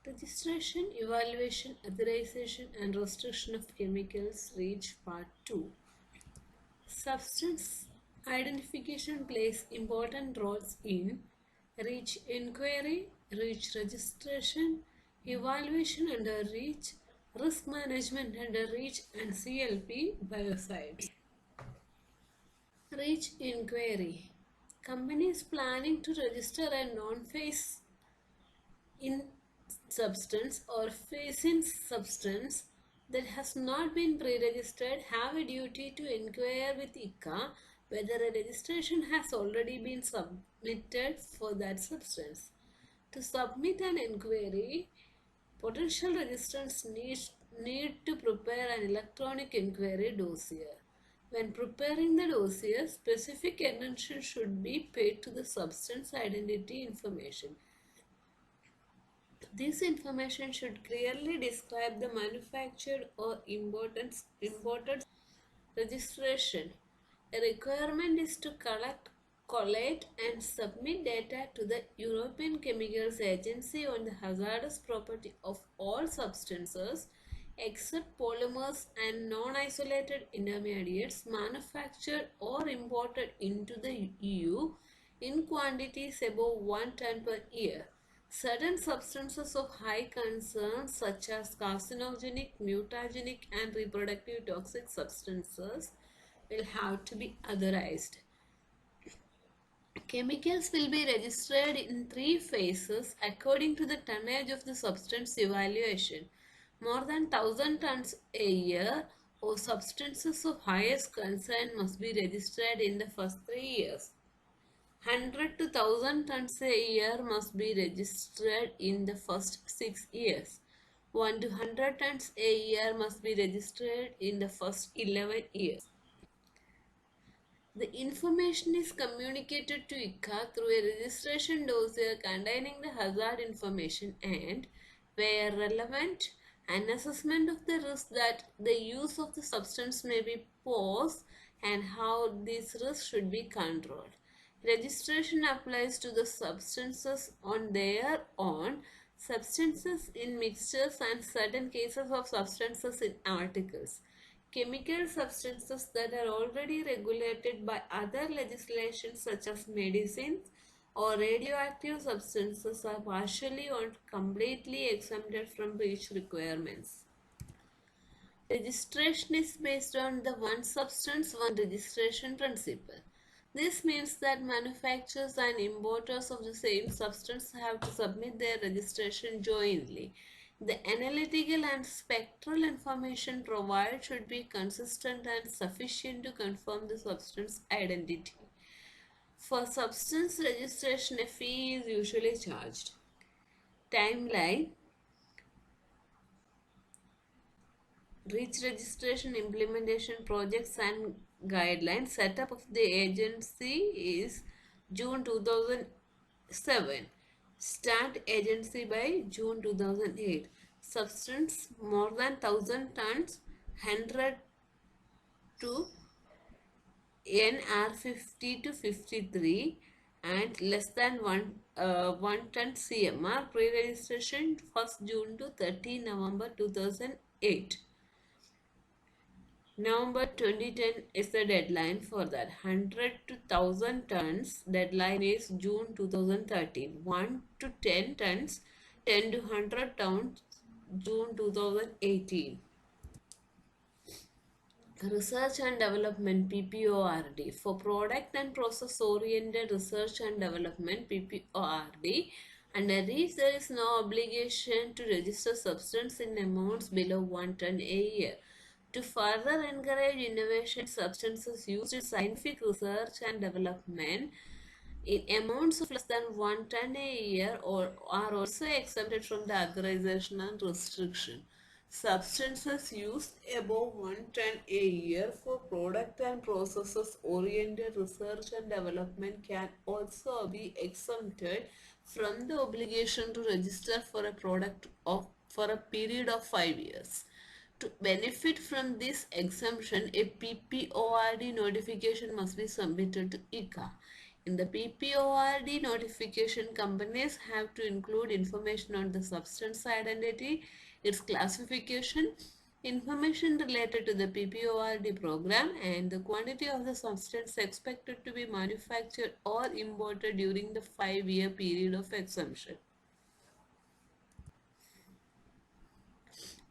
Registration, Evaluation, Authorization and Restriction of Chemicals REACH Part 2. Substance identification plays important roles in REACH inquiry, REACH registration, evaluation under REACH, risk management under REACH and CLP biocides. REACH inquiry. Companies planning to register a non-phase in substance or phase-in substance that has not been pre-registered have a duty to inquire with ICA whether a registration has already been submitted for that substance. To submit an inquiry, potential registrants need to prepare an electronic inquiry dossier. When preparing the dossier, specific attention should be paid to the substance identity information. This information should clearly describe the manufactured or imported registration. A requirement is to collate and submit data to the European Chemicals Agency on the hazardous property of all substances except polymers and non-isolated intermediates manufactured or imported into the EU in quantities above 1 ton per year. Certain substances of high concern such as carcinogenic, mutagenic and reproductive toxic substances will have to be authorized. Chemicals will be registered in 3 phases according to the tonnage of the substance evaluation. More than 1000 tons a year or substances of highest concern must be registered in the first 3 years. 100 to 1000 tons a year must be registered in the first 6 years. 1 to 100 tons a year must be registered in the first 11 years. The information is communicated to ICA through a registration dossier containing the hazard information and, where relevant, an assessment of the risk that the use of the substance may be posed and how these risks should be controlled. Registration applies to the substances on their own, substances in mixtures and certain cases of substances in articles. Chemical substances that are already regulated by other legislation such as medicines or radioactive substances are partially or completely exempted from REACH requirements. Registration is based on the one substance, one registration principle. This means that manufacturers and importers of the same substance have to submit their registration jointly. The analytical and spectral information provided should be consistent and sufficient to confirm the substance identity. For substance registration, a fee is usually charged. Timeline: REACH registration implementation projects and guidelines. Setup of the agency is June 2007. Start agency by June 2008. Substance more than 1000 tons, 100 to NR 50 to 53 and less than 1 ton CMR. Pre-registration 1st June to 30 November 2008. November 2010 is the deadline for that. 100 to 1000 tons deadline is June 2013. 1 to 10 tons, 10 to 100 tons, June 2018. Research and Development PPORD. For Product and Process Oriented Research and Development PPORD, under REACH there is no obligation to register substance in amounts below 1 ton a year. To further encourage innovation, substances used in scientific research and development in amounts of less than 1 ton a year are also exempted from the authorization and restriction. Substances used above 1 ton a year for product and processes oriented research and development can also be exempted from the obligation to register for a product for a period of 5 years. To benefit from this exemption, a PPORD notification must be submitted to ICA. In the PPORD notification, companies have to include information on the substance identity, its classification, information related to the PPORD program, and the quantity of the substance expected to be manufactured or imported during the 5-year period of exemption.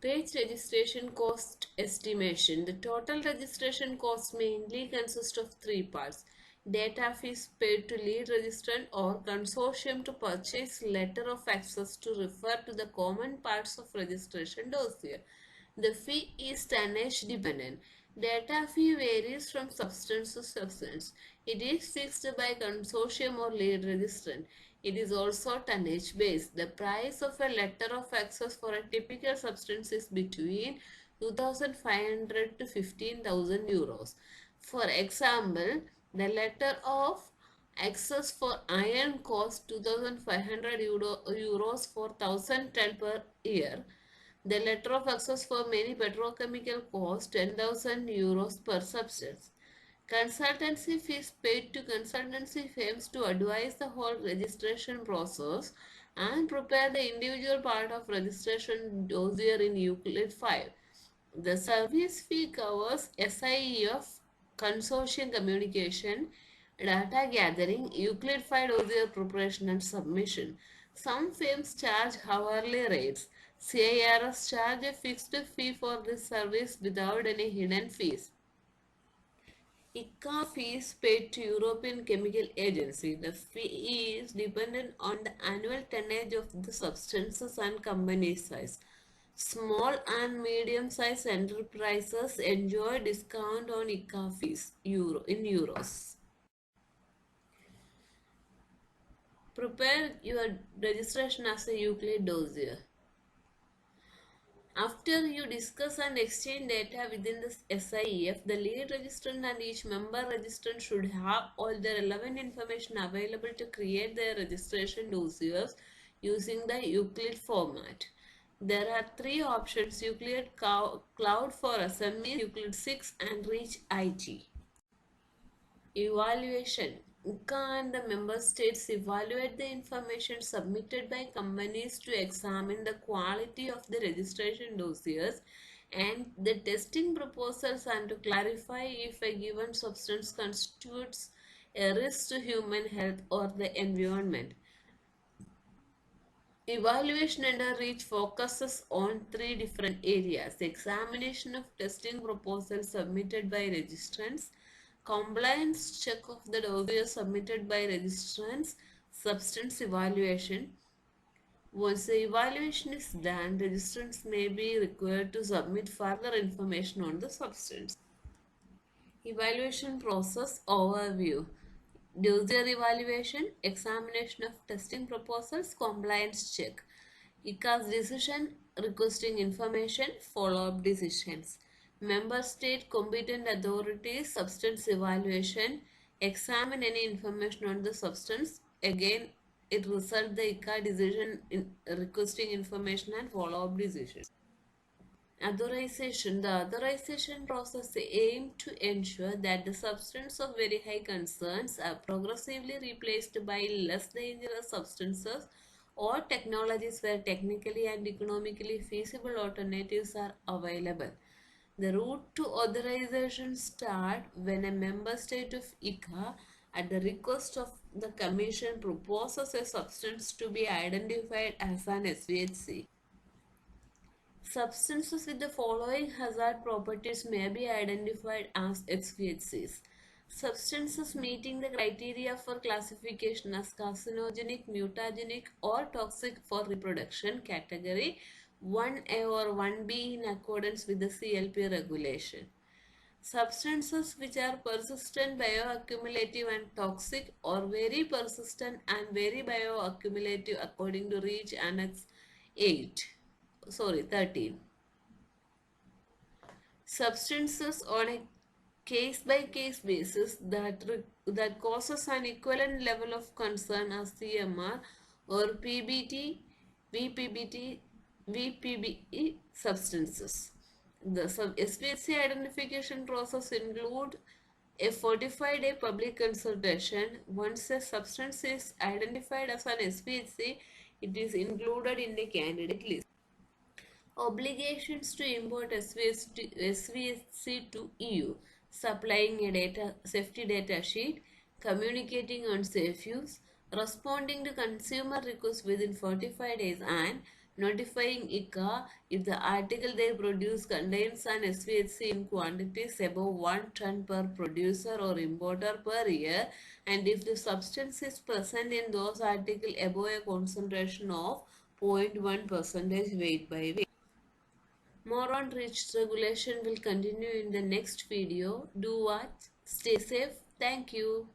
Page registration cost estimation. The total registration cost mainly consists of three parts. Data fees paid to lead registrant or consortium to purchase letter of access to refer to the common parts of registration dossier. The fee is tonnage dependent. Data fee varies from substance to substance. It is fixed by consortium or lead registrant. It is also tonnage based. The price of a letter of access for a typical substance is between 2,500 to 15,000 euros. For example, the letter of access for iron costs 2,500 euros for 1,000 ton per year. The letter of access for many petrochemical costs 10,000 euros per substance. Consultancy fees paid to consultancy firms to advise the whole registration process and prepare the individual part of registration dossier in Euclid 5. The service fee covers SIEF, consortium communication, data gathering, Euclid 5 dossier preparation and submission. Some firms charge hourly rates. CIRS charge a fixed fee for this service without any hidden fees. ICA fees paid to European Chemical Agency. The fee is dependent on the annual tonnage of the substances and company size. Small and medium-sized enterprises enjoy discount on ICA fees in euros. Prepare your registration as a Euclid dossier. After you discuss and exchange data within the SIEF, the lead registrant and each member registrant should have all the relevant information available to create their registration dossiers using the Euclid format. There are three options: Euclid Cloud for SMEs, Euclid 6 and Reach IT. Evaluation. ICA and the member states evaluate the information submitted by companies to examine the quality of the registration dossiers and the testing proposals and to clarify if a given substance constitutes a risk to human health or the environment. Evaluation under REACH focuses on three different areas: examination of testing proposals submitted by registrants, compliance check of the dossier submitted by registrants, substance evaluation. Once the evaluation is done, registrants may be required to submit further information on the substance. Evaluation process overview. Dossier evaluation, examination of testing proposals, compliance check. ICA's decision requesting information, follow-up decisions. Member state competent authorities, substance evaluation, examine any information on the substance. Again, it results the ICA decision in requesting information and follow-up decisions. Authorization. The authorization process aims to ensure that the substances of very high concerns are progressively replaced by less dangerous substances or technologies where technically and economically feasible alternatives are available. The route to authorization starts when a member state of ICA, at the request of the Commission, proposes a substance to be identified as an SVHC. Substances with the following hazard properties may be identified as SVHCs. Substances meeting the criteria for classification as carcinogenic, mutagenic or toxic for reproduction category 1A or 1B in accordance with the CLP regulation. Substances which are persistent, bioaccumulative and toxic or very persistent and very bioaccumulative according to REACH Annex 13. Substances on a case-by-case basis that causes an equivalent level of concern as CMR or PBT, VPBT, VPBE substances. The SVHC identification process includes A 45-day public consultation. Once a substance is identified as an SPHC, it is included in the candidate list. Obligations to import SVSC to EU, supplying a safety data sheet, communicating on safe use, responding to consumer requests within 45 days, and notifying ICA if the article they produce contains an SVHC in quantities above 1 ton per producer or importer per year, and if the substance is present in those articles above a concentration of 0.1 percentage weight by weight. More on REACH regulation will continue in the next video. Do watch. Stay safe. Thank you.